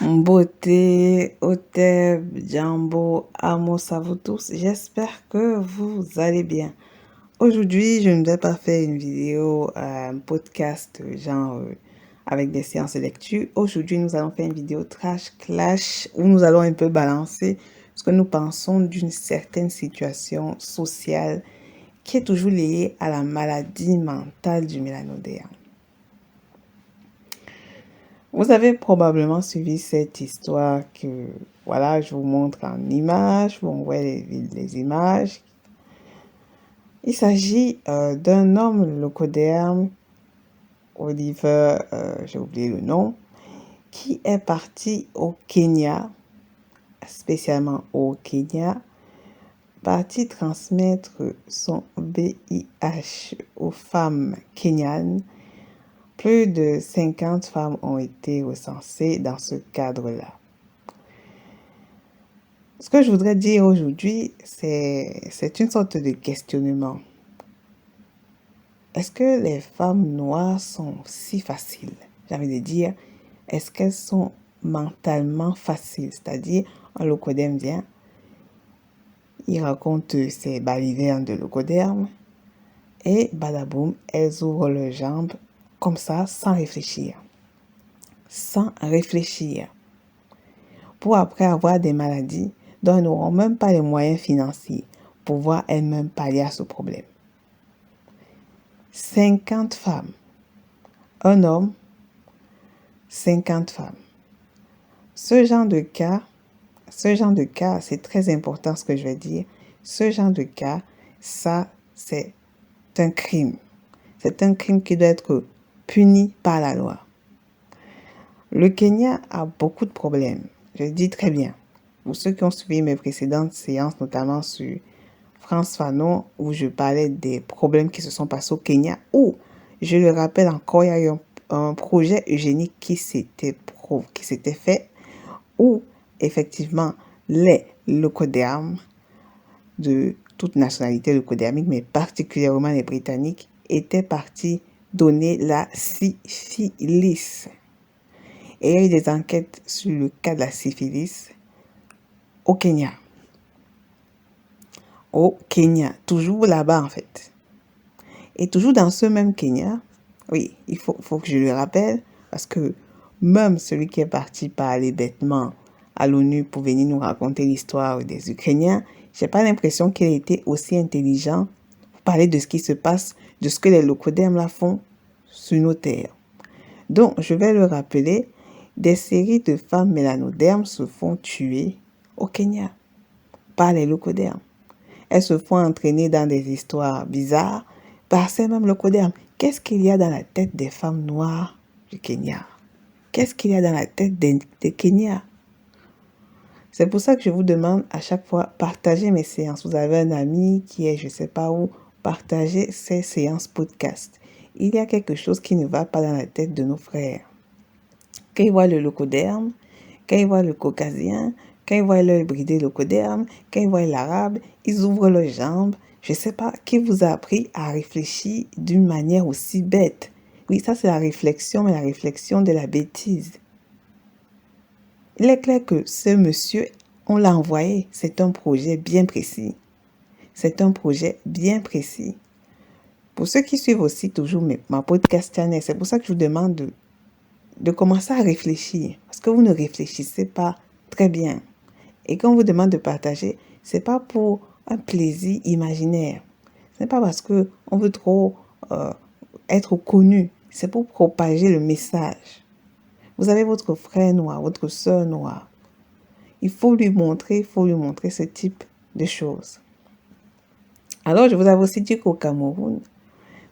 Beauté, Oteb, Jambo, Amos à vous tous. J'espère que vous allez bien. Aujourd'hui, je ne vais pas faire une vidéo, un podcast avec des séances de lecture. Aujourd'hui, nous allons faire une vidéo trash clash où nous allons un peu balancer ce que nous pensons d'une certaine situation sociale qui est toujours liée à la maladie mentale du mélanodéen. Vous avez probablement suivi cette histoire que, voilà, je vous montre en images, vous voyez les images. Il s'agit d'un homme leucoderme, Oliver, j'ai oublié le nom, qui est parti au Kenya, spécialement au Kenya, parti transmettre son VIH aux femmes kenyanes. Plus de 50 femmes ont été recensées dans ce cadre-là. Ce que je voudrais dire aujourd'hui, c'est une sorte de questionnement. Est-ce que les femmes noires sont si faciles? J'ai envie de dire, est-ce qu'elles sont mentalement faciles? C'est-à-dire, un leucoderme vient, il raconte ses balivernes de leucoderme et badaboum, elles ouvrent leurs jambes comme ça, sans réfléchir. Sans réfléchir. Pour après avoir des maladies dont elles n'auront même pas les moyens financiers pour pouvoir elles-mêmes pallier à ce problème. 50 femmes. Un homme, 50 femmes. Ce genre de cas, c'est très important ce que je vais dire. Ce genre de cas, ça, c'est un crime. C'est un crime qui doit être puni par la loi. Le Kenya a beaucoup de problèmes. Je le dis très bien. Pour ceux qui ont suivi mes précédentes séances, notamment sur France Fanon, où je parlais des problèmes qui se sont passés au Kenya, où, je le rappelle encore, il y a eu un projet eugénique qui s'était fait, où, effectivement, les leucodermes de toute nationalité leucodermique, mais particulièrement les Britanniques, étaient partis donner la syphilis. Et il y a eu des enquêtes sur le cas de la syphilis au Kenya. Au Kenya, toujours là-bas en fait. Et toujours dans ce même Kenya, oui, il faut que je le rappelle, parce que même celui qui est parti parler bêtement à l'ONU pour venir nous raconter l'histoire des Ukrainiens, j'ai pas l'impression qu'il ait été aussi intelligent pour parler de ce qui se passe, de ce que les leucodermes là font sur nos terres. Donc, je vais le rappeler, des séries de femmes mélanodermes se font tuer au Kenya par les leucodermes. Elles se font entraîner dans des histoires bizarres par ces mêmes leucodermes. Qu'est-ce qu'il y a dans la tête des femmes noires du Kenya? Qu'est-ce qu'il y a dans la tête des Kenyans? C'est pour ça que je vous demande à chaque fois, partagez mes séances. Vous avez un ami qui est je ne sais pas où, partagez ces séances podcast. Il y a quelque chose qui ne va pas dans la tête de nos frères. Quand ils voient le leucoderme, quand ils voient le caucasien, quand ils voient le bridé leucoderme, quand ils voient l'arabe, ils ouvrent leurs jambes. Je ne sais pas qui vous a appris à réfléchir d'une manière aussi bête. Oui, ça c'est la réflexion, mais la réflexion de la bêtise. Il est clair que ce monsieur, on l'a envoyé, c'est un projet bien précis. C'est un projet bien précis. Pour ceux qui suivent aussi toujours ma podcast channel, c'est pour ça que je vous demande de commencer à réfléchir. Parce que vous ne réfléchissez pas très bien. Et quand on vous demande de partager, c'est pas pour un plaisir imaginaire. Ce n'est pas parce que on veut trop être connu. C'est pour propager le message. Vous avez votre frère noir, votre soeur noire. Il faut lui montrer ce type de choses. Alors, je vous avais aussi dit qu'au Cameroun,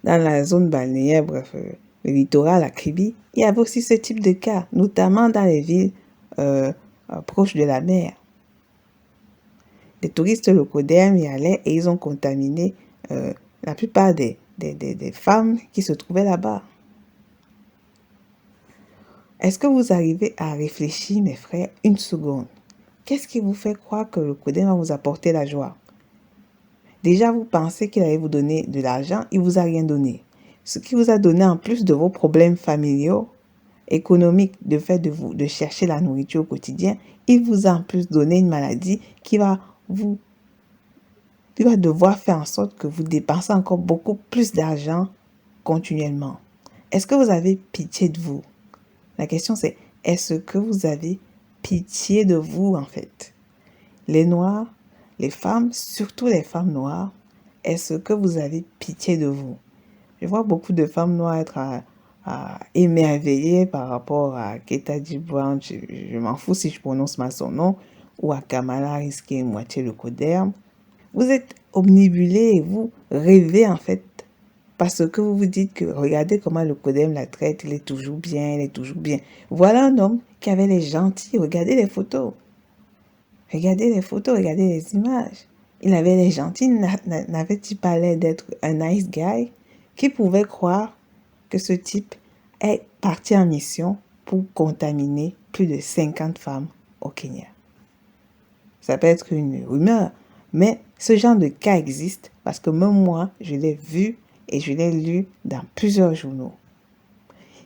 dans la zone balnéaire, bref, le littoral, la Kribi, il y avait aussi ce type de cas, notamment dans les villes proches de la mer. Les touristes leucodermes y allaient et ils ont contaminé la plupart des femmes qui se trouvaient là-bas. Est-ce que vous arrivez à réfléchir, mes frères, une seconde? Qu'est-ce qui vous fait croire que le leucoderme va vous apporter la joie? Déjà, vous pensez qu'il allait vous donner de l'argent, il ne vous a rien donné. Ce qu'il vous a donné en plus de vos problèmes familiaux, économique de fait de chercher la nourriture au quotidien, il vous a en plus donné une maladie qui va devoir faire en sorte que vous dépensez encore beaucoup plus d'argent continuellement. Est-ce que vous avez pitié de vous? La question c'est, est-ce que vous avez pitié de vous en fait? Les Noirs, les femmes, surtout les femmes noires, est-ce que vous avez pitié de vous? Je vois beaucoup de femmes noires être émerveillées par rapport à Ketanji Brown, je m'en fous si je prononce mal son nom, ou à Kamala Harris qui est moitié le coderme. Vous êtes omnibulés et vous rêvez en fait parce que vous vous dites que regardez comment le coderme la traite, il est toujours bien, il est toujours bien. Voilà un homme qui avait les gentils, regardez les photos. Regardez les photos, regardez les images. Il avait les gentils, n'avait-il pas l'air d'être un nice guy? Qui pouvait croire que ce type est parti en mission pour contaminer plus de 50 femmes au Kenya? Ça peut être une rumeur, mais ce genre de cas existe parce que même moi, je l'ai vu et je l'ai lu dans plusieurs journaux.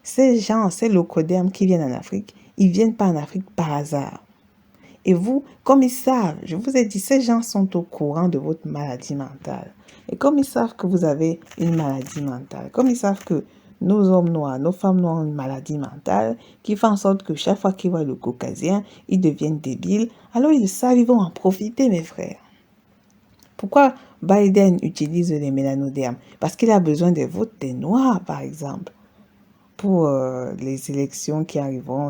Ces gens, ces locodermes qui viennent en Afrique, ils viennent pas en Afrique par hasard. Et vous, comme ils savent, je vous ai dit, ces gens sont au courant de votre maladie mentale. Et comme ils savent que vous avez une maladie mentale, comme ils savent que nos hommes noirs, nos femmes noires ont une maladie mentale qui fait en sorte que chaque fois qu'ils voient le caucasien, ils deviennent débiles, alors ils le savent, ils vont en profiter, mes frères. Pourquoi Biden utilise les mélanodermes? Parce qu'il a besoin des votes des noirs, par exemple. Pour les élections qui arriveront,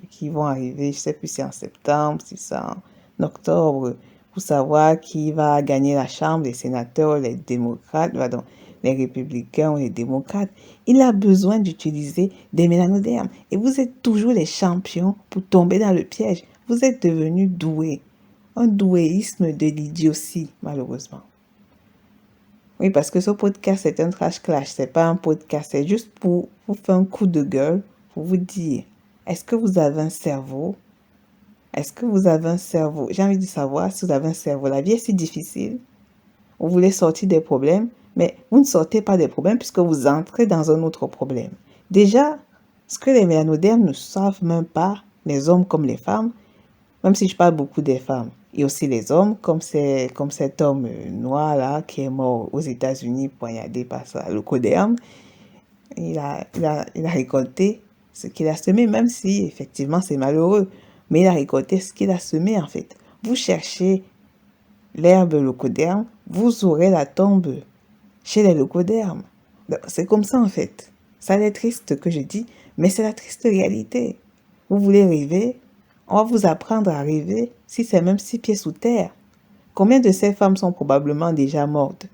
qui vont arriver, je ne sais plus si c'est en septembre, si c'est en octobre, pour savoir qui va gagner la Chambre, les sénateurs, les démocrates, pardon, les républicains ou les démocrates. Il a besoin d'utiliser des mélanodermes. Et vous êtes toujours les champions pour tomber dans le piège. Vous êtes devenus doués. Un douéisme de l'idiotie, malheureusement. Oui, parce que ce podcast est un trash clash, c'est pas un podcast, c'est juste pour vous faire un coup de gueule, pour vous dire, est-ce que vous avez un cerveau? Est-ce que vous avez un cerveau? J'ai envie de savoir si vous avez un cerveau. La vie est si difficile. Vous voulez sortir des problèmes, mais vous ne sortez pas des problèmes puisque vous entrez dans un autre problème. Déjà, ce que les mélanodermes ne savent même pas, les hommes comme les femmes, même si je parle beaucoup des femmes, et aussi les hommes, comme cet homme noir là qui est mort aux États-Unis poignardé par ça, le coderme, il a récolté ce qu'il a semé, même si effectivement c'est malheureux, mais il a récolté ce qu'il a semé en fait. Vous cherchez l'herbe leucoderme, vous aurez la tombe chez les leucodermes. C'est comme ça en fait. Ça est triste que je dis, mais c'est la triste réalité. Vous voulez rêver? On va vous apprendre à rêver si c'est même 6 pieds sous terre. Combien de ces femmes sont probablement déjà mortes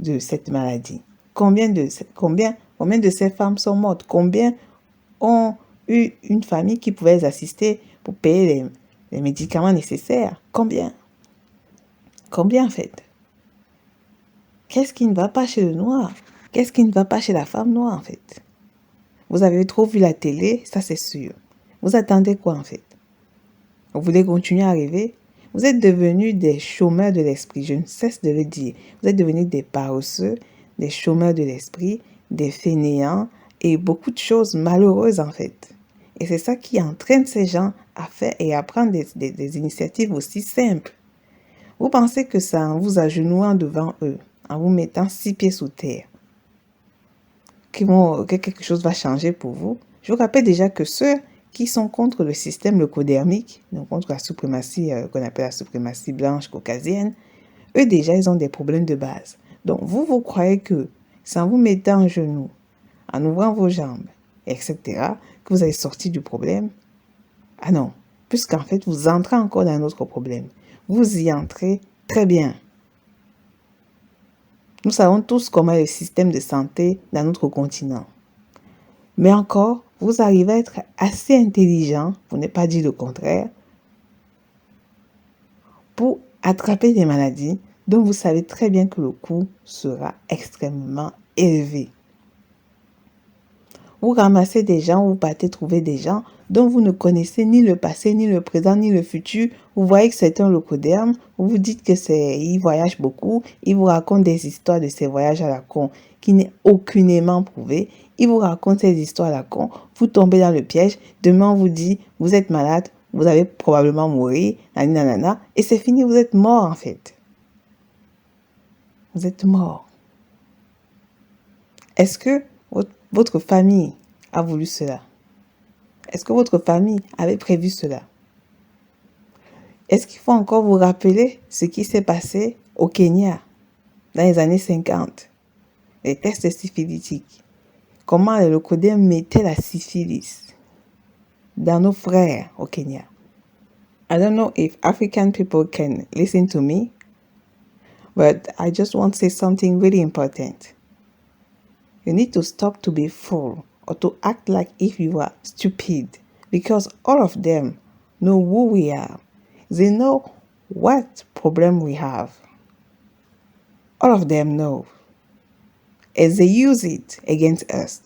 de cette maladie? Combien de ces femmes sont mortes? Combien ont eu une famille qui pouvait les assister pour payer les médicaments nécessaires? Combien en fait? Qu'est-ce qui ne va pas chez le noir? Qu'est-ce qui ne va pas chez la femme noire en fait? Vous avez trop vu la télé, ça c'est sûr. Vous attendez quoi en fait? Vous voulez continuer à rêver? Vous êtes devenus des chômeurs de l'esprit, je ne cesse de le dire. Vous êtes devenus des paresseux, des chômeurs de l'esprit, des fainéants et beaucoup de choses malheureuses en fait. Et c'est ça qui entraîne ces gens à faire et à prendre des initiatives aussi simples. Vous pensez que c'est en vous agenouillant devant eux, en vous mettant 6 pieds sous terre, que quelque chose va changer pour vous? Je vous rappelle déjà que ceux qui sont contre le système leucodermique, donc contre la suprématie qu'on appelle la suprématie blanche caucasienne, eux déjà, ils ont des problèmes de base. Donc, vous croyez que c'est en vous mettant en genoux, en ouvrant vos jambes, etc., que vous allez sortir du problème? Ah non, puisqu'en fait, vous entrez encore dans un autre problème. Vous y entrez très bien. Nous savons tous comment est le système de santé dans notre continent. Mais encore, vous arrivez à être assez intelligent, pour ne pas dire le contraire, pour attraper des maladies dont vous savez très bien que le coût sera extrêmement élevé. Vous ramassez des gens, vous partez trouver des gens dont vous ne connaissez ni le passé, ni le présent, ni le futur. Vous voyez que c'est un locoderme, vous vous dites que il voyage beaucoup, il vous raconte des histoires de ses voyages à la con qui n'est aucunement prouvé. Il vous raconte ces histoires à la con, vous tombez dans le piège, demain on vous dit, vous êtes malade, vous allez probablement mourir, nanana, et c'est fini, vous êtes mort en fait. Vous êtes mort. Est-ce que votre famille a voulu cela? Est-ce que votre famille avait prévu cela? Est-ce qu'il faut encore vous rappeler ce qui s'est passé au Kenya dans les années 50? Les tests syphilitiques. Comment le locoderme mettait la syphilis dans nos frères au Kenya. I don't know if African people can listen to me, but I just want to say something really important. You need to stop to be fool or to act like if you are stupid, because all of them know who we are. They know what problem we have. All of them know. And they use it against us.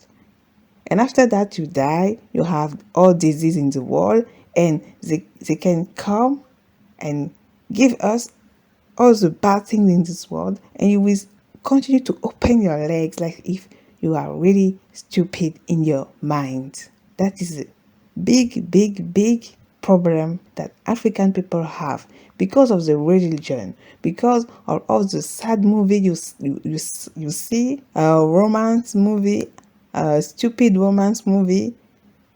And after that you die, you have all disease in the world, and they can come and give us all the bad things in this world, and you will continue to open your legs like if you are really stupid in your mind. That is a big problem that African people have because of the religion, because of all the sad movie you see, romance movie, stupid romance movie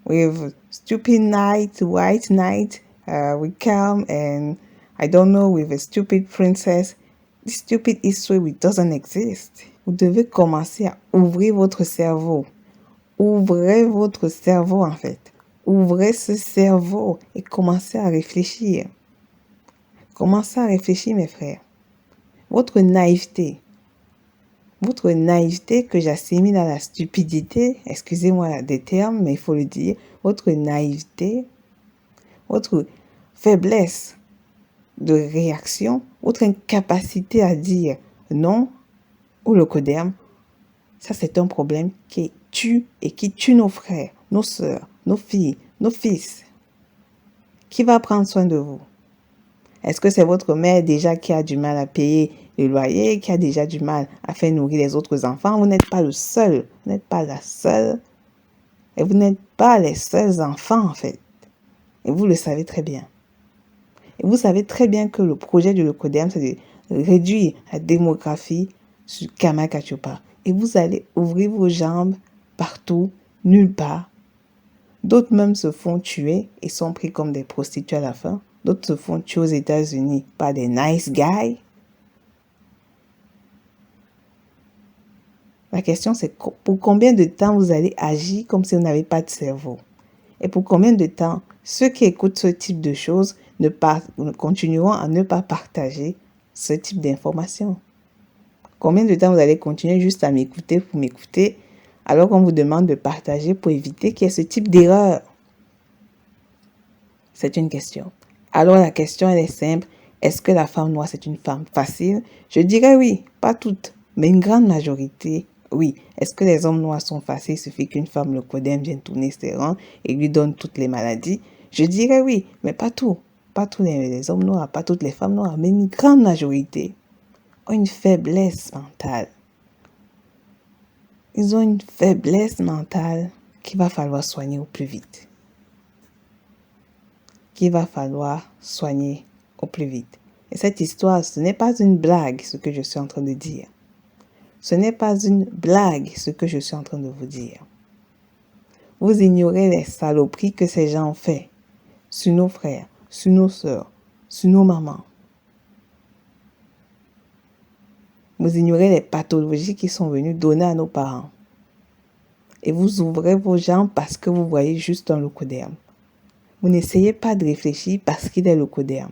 with stupid knight, white knight, we come and I don't know, with a stupid princess. This stupid history which doesn't exist. Vous devez commencer à ouvrir votre cerveau. Ouvrez votre cerveau en fait. Ouvrez ce cerveau et commencez à réfléchir. Commencez à réfléchir mes frères. Votre naïveté que j'assimile à la stupidité, excusez-moi des termes, mais il faut le dire, votre naïveté, votre faiblesse de réaction, votre incapacité à dire non au locoderme, ça c'est un problème qui tue nos frères, nos sœurs, nos filles, nos fils. Qui va prendre soin de vous? Est-ce que c'est votre mère déjà qui a du mal à payer le loyer, qui a déjà du mal à faire nourrir les autres enfants? Vous n'êtes pas le seul, vous n'êtes pas la seule, et vous n'êtes pas les seuls enfants en fait. Et vous le savez très bien. Et vous savez très bien que le projet du locoderme, c'est de réduire la démographie sur Kamakatchopa. Et vous allez ouvrir vos jambes partout, nulle part. D'autres même se font tuer et sont pris comme des prostituées à la fin. D'autres se font tuer aux États-Unis par des nice guys. La question c'est pour combien de temps vous allez agir comme si vous n'avez pas de cerveau? Et pour combien de temps ceux qui écoutent ce type de choses continueront à ne pas partager ce type d'informations? Combien de temps vous allez continuer juste à m'écouter pour m'écouter alors qu'on vous demande de partager pour éviter qu'il y ait ce type d'erreur? C'est une question. Alors la question elle est simple. Est-ce que la femme noire c'est une femme facile? Je dirais oui, pas toutes, mais une grande majorité. Oui. Est-ce que les hommes noirs sont faciles? Il suffit qu'une femme locoderme vienne tourner ses rangs et lui donne toutes les maladies. Je dirais oui, mais pas tout. Pas tous les hommes noirs, pas toutes les femmes noires, mais une grande majorité ont une faiblesse mentale. Ils ont une faiblesse mentale qu'il va falloir soigner au plus vite. Et cette histoire, ce n'est pas une blague ce que je suis en train de dire. Ce n'est pas une blague ce que je suis en train de vous dire. Vous ignorez les saloperies que ces gens ont fait sur nos frères, sur nos sœurs, sur nos mamans. Vous ignorez les pathologies qui sont venues donner à nos parents. Et vous ouvrez vos jambes parce que vous voyez juste un locoderme. Vous n'essayez pas de réfléchir parce qu'il est locoderme.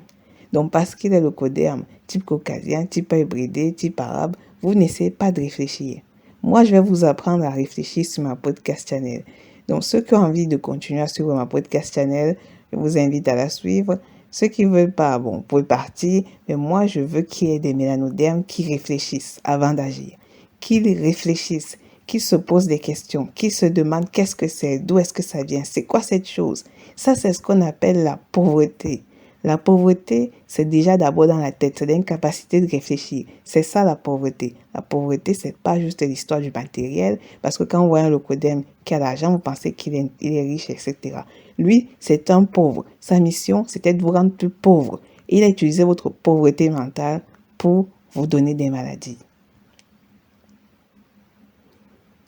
Donc parce qu'il est locoderme, type caucasien, type hybridé, type arabe, vous n'essayez pas de réfléchir. Moi, je vais vous apprendre à réfléchir sur ma podcast channel. Donc ceux qui ont envie de continuer à suivre ma podcast channel, je vous invite à la suivre. Ceux qui ne veulent pas, bon, vous pouvez partir. Mais moi, je veux qu'il y ait des mélanodermes qui réfléchissent avant d'agir. Qu'ils réfléchissent, qui se pose des questions, qui se demande qu'est-ce que c'est, d'où est-ce que ça vient, c'est quoi cette chose. Ça, c'est ce qu'on appelle la pauvreté. La pauvreté, c'est déjà d'abord dans la tête, c'est l'incapacité de réfléchir. C'est ça la pauvreté. La pauvreté, c'est pas juste l'histoire du matériel, parce que quand vous voyez un locodème qui a l'argent, vous pensez qu'il est riche, etc. Lui, c'est un pauvre. Sa mission, c'était de vous rendre plus pauvre. Il a utilisé votre pauvreté mentale pour vous donner des maladies.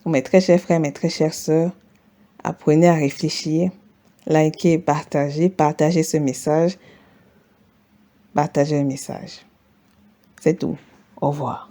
Mes très chers frères, mes très chères sœurs, apprenez à réfléchir, likez, partagez ce message. Partagez le message. C'est tout. Au revoir.